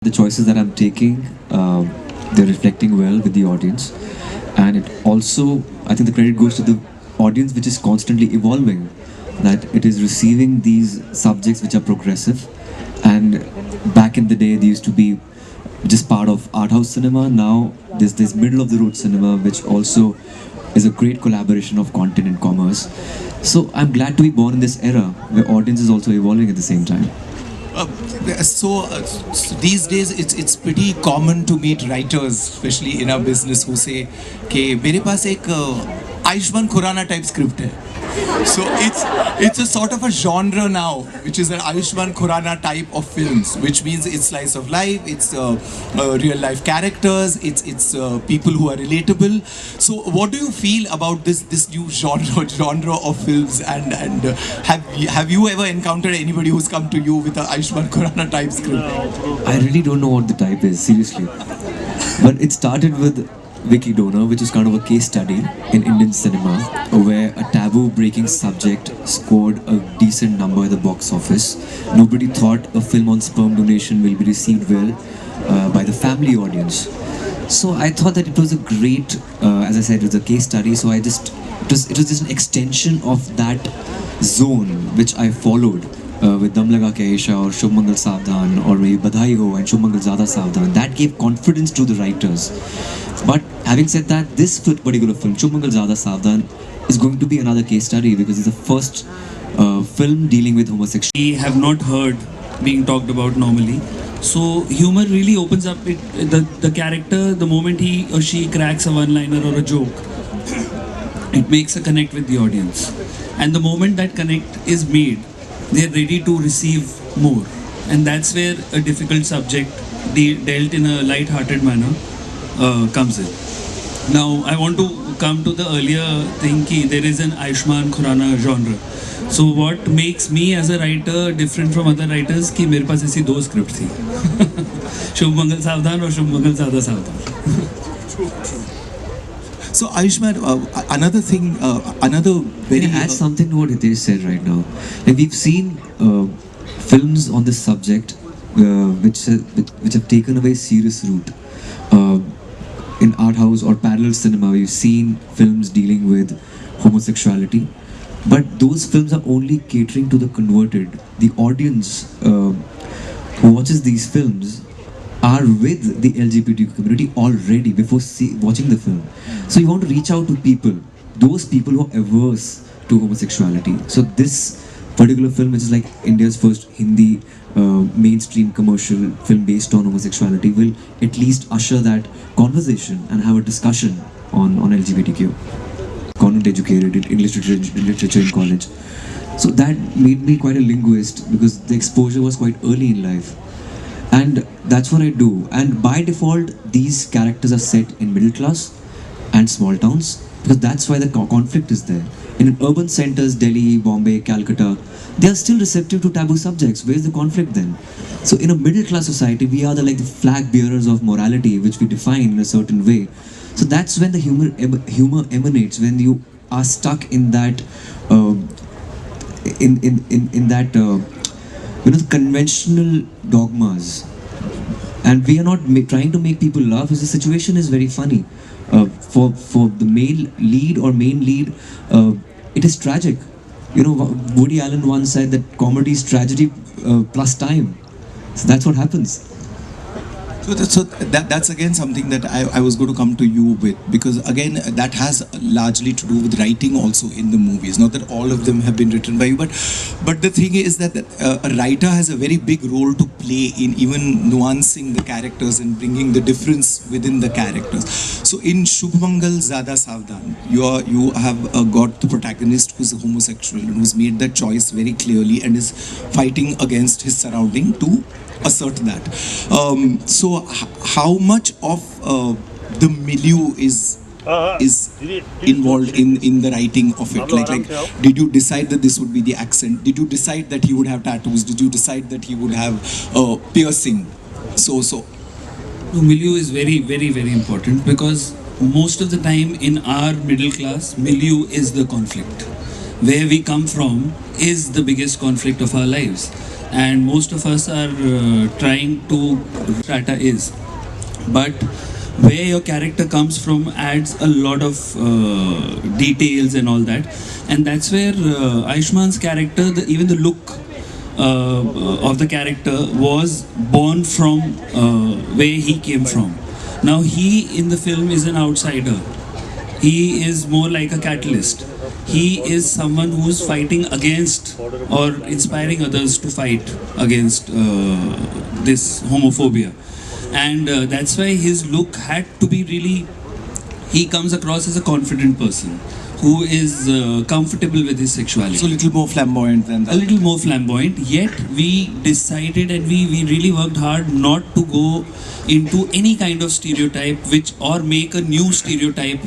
The choices that I'm taking, they're reflecting well with the audience, and it also, I think the credit goes to the audience, which is constantly evolving, that it is receiving these subjects which are progressive, and back in the day they used to be just part of art house cinema. Now there's this middle of the road cinema, which also is a great collaboration of content and commerce. So I'm glad to be born in this era where audience is also evolving at the same time. Uh, so these days it's pretty common to meet writers, especially in our business, who say कि मेरे पास एक Ayushman Khurana type script है. So it's a sort of a genre now, which is an Ayushmann Khurrana type of films, which means it's slice of life, it's real life characters, it's people who are relatable. So what do you feel about this new genre of films, and have you ever encountered anybody who's come to you with a Ayushmann Khurrana type script? I really don't know what the type is, seriously. But it started with Vicky Donor, which is kind of a case study in Indian cinema, where a taboo-breaking subject scored a decent number at the box office. Nobody thought a film on sperm donation will be received well by the family audience. So I thought that it was a great, as I said, it was a case study. So it was just an extension of that zone which I followed. With Dam Laga Ke Aisha or Shubh-Mangal-Zyada-Saavdhan or maybe Badhai Ho and Shubh-Mangal-Zyada-Saavdhan, that gave confidence to the writers. But having said that, this particular film, Shubh-Mangal-Zyada-Saavdhan, is going to be another case study because it's the first film dealing with homosexuality. We have not heard being talked about normally. So humor really opens up the character. The moment he or she cracks a one-liner or a joke, it makes a connect with the audience. And the moment that connect is made, they're ready to receive more. And that's where a difficult subject dealt in a light-hearted manner comes in. Now, I want to come to the earlier thing ki there is an Ayushmann Khurrana genre. So what makes me as a writer different from other writers कि मेरे पास ऐसी दो script थी Shubh-Mangal-Saavdhan और Shubh-Mangal-Zyada-Saavdhan. So Ayushmann, another thing, another very... Can I add something to what Hitesh said right now? Like we've seen films on this subject which have taken a very serious route. In art house or parallel cinema, we've seen films dealing with homosexuality. But those films are only catering to the converted. The audience who watches these films are with the LGBT community already before watching the film. So you want to reach out to people, those people who are averse to homosexuality. So this particular film, which is like India's first Hindi mainstream commercial film based on homosexuality, will at least usher that conversation and have a discussion on LGBTQ. Content educated in English literature in college. So that made me quite a linguist because the exposure was quite early in life. And that's what I do. And by default, these characters are set in middle class and small towns because that's why the conflict is there. In urban centers, Delhi, Bombay, Calcutta, they are still receptive to taboo subjects. Where's the conflict then? So in a middle class society, we are the flag bearers of morality, which we define in a certain way. So that's when the humor emanates, when you are stuck in that the conventional dogmas, and we are not trying to make people laugh. Because the situation is very funny. For the male lead or main lead, it is tragic. You know, Woody Allen once said that comedy is tragedy plus time. So that's what happens. So that's again something that I was going to come to you with, because again that has largely to do with writing also in the movies. Not that all of them have been written by you, but the thing is that a writer has a very big role to play in even nuancing the characters and bringing the difference within the characters. So in Shubh-Mangal-Zyada-Saavdhan, you have got the protagonist who's a homosexual and who's made that choice very clearly and is fighting against his surrounding to assert that. So how much of the milieu is involved in the writing of it? Like did you decide that this would be the accent? Did you decide that he would have tattoos? Did you decide that he would have piercing? So No, milieu is very, very, very important because most of the time in our middle class, milieu is the conflict. Where we come from is the biggest conflict of our lives. and most of us are trying to Tata is, but where your character comes from adds a lot of details and all that, and that's where Ayushmann's character, even the look of the character was born from where he came from. Now he in the film is an outsider. He is more like a catalyst. He is someone who's fighting against or inspiring others to fight against this homophobia. And that's why his look had to be really, he comes across as a confident person who is comfortable with his sexuality. So a little more flamboyant than that. A little more flamboyant, yet we decided and we really worked hard not to go into any kind of stereotype which or make a new stereotype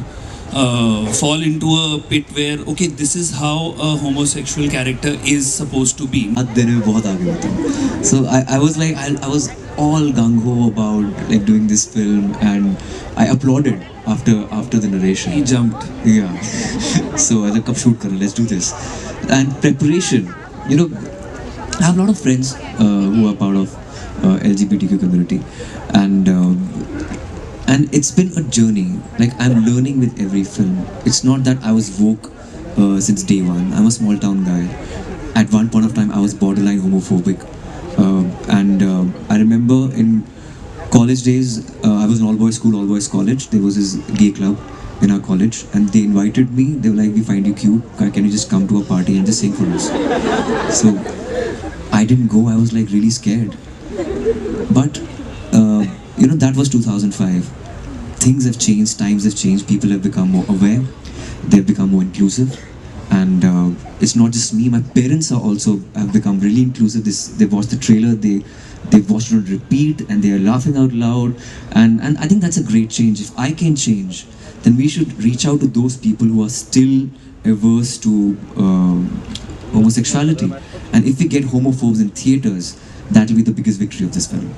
fall into a pit where okay, this is how a homosexual character is supposed to be. देने में बहुत आगे होता हूँ. So I was like I was all gung ho about like doing this film, and I applauded after the narration. He jumped. Yeah. So I was like, "Come shoot, Karan, let's do this." And preparation, you know, I have a lot of friends who are part of LGBTQ community, and it's been a journey. Like I'm learning with every film. It's not that I was woke since day one. I'm a small town guy. At one point of time, I was borderline homophobic, and I remember in college days, I was in all-boys school, all-boys college. There was this gay club in our college, and they invited me. They were like, "We find you cute. Can you just come to a party and just sing for us?" So I didn't go. I was like really scared. But you know, that was 2005. Things have changed. Times have changed. People have become more aware. They've become more inclusive. And it's not just me. My parents are also have become really inclusive. They watched the trailer. They've watched it on repeat, and they are laughing out loud. And I think that's a great change. If I can change, then we should reach out to those people who are still averse to homosexuality. And if we get homophobes in theaters, that will be the biggest victory of this film.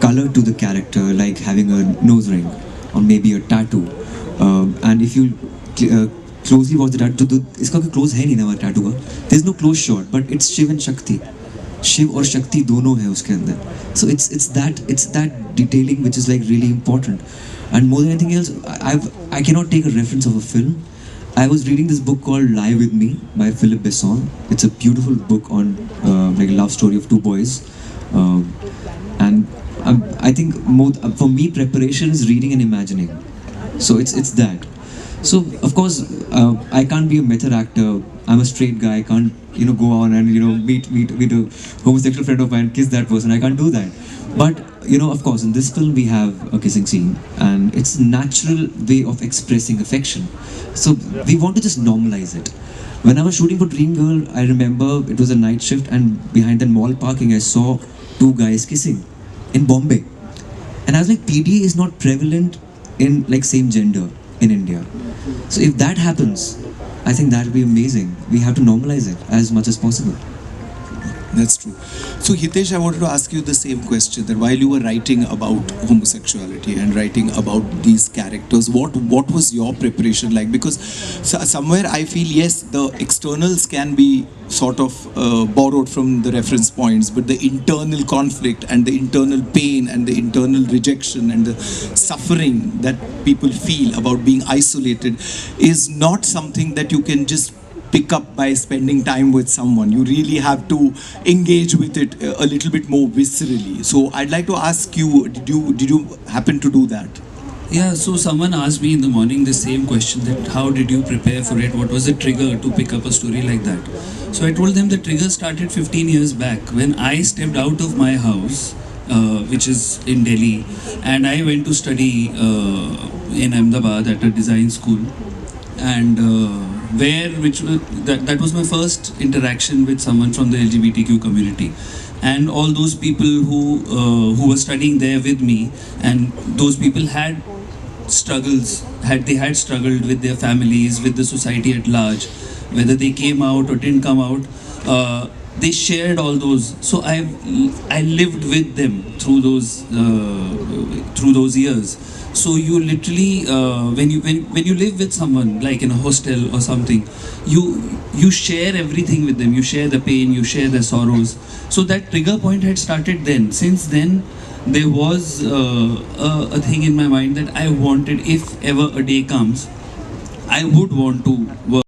Color to the character, like having a nose ring or maybe a tattoo. And if you closely watch the tattoo, तो इसका कोई close है नहीं ना tattoo का. There's no close shot, but it's Shiv and Shakti. Shiv और शक्ति दोनों है उसके अंदर. So it's that detailing which is like really important. And more than anything else, I cannot take a reference of a film. I was reading this book called Lie With Me by Philip Besson. It's a beautiful book on like love story of two boys. And I think for me, preparation is reading and imagining. So it's that. So of course, I can't be a method actor. I'm a straight guy. I can't go on and meet a homosexual friend of mine, kiss that person. I can't do that. But of course, in this film we have a kissing scene, and it's a natural way of expressing affection. So we want to just normalize it. When I was shooting for Dream Girl, I remember it was a night shift, and behind the mall parking, I saw two guys kissing in Bombay, and I was like, PDA is not prevalent in like same gender in India. So if that happens, I think that would be amazing. We have to normalize it as much as possible. That's true. So Hitesh, I wanted to ask you the same question, that while you were writing about homosexuality and writing about these characters, what was your preparation like? Because somewhere I feel, yes, the externals can be sort of borrowed from the reference points, but the internal conflict and the internal pain and the internal rejection and the suffering that people feel about being isolated is not something that you can just pick up by spending time with someone. You really have to engage with it a little bit more viscerally. So I'd like to ask you, did you happen to do that? Yeah, so someone asked me in the morning the same question, that how did you prepare for it? What was the trigger to pick up a story like that? So I told them the trigger started 15 years back when I stepped out of my house, which is in Delhi, and I went to study in Ahmedabad at a design school, and that was my first interaction with someone from the LGBTQ community, and all those people who were studying there with me, and those people had struggles, had struggled with their families, with the society at large, whether they came out or didn't come out. they shared all those. So I lived with them through those years. So you literally when you live with someone like in a hostel or something, you share everything with them. You share the pain, you share the sorrows. So that trigger point had started then. Since then, there was a thing in my mind that I wanted, if ever a day comes, I would want to work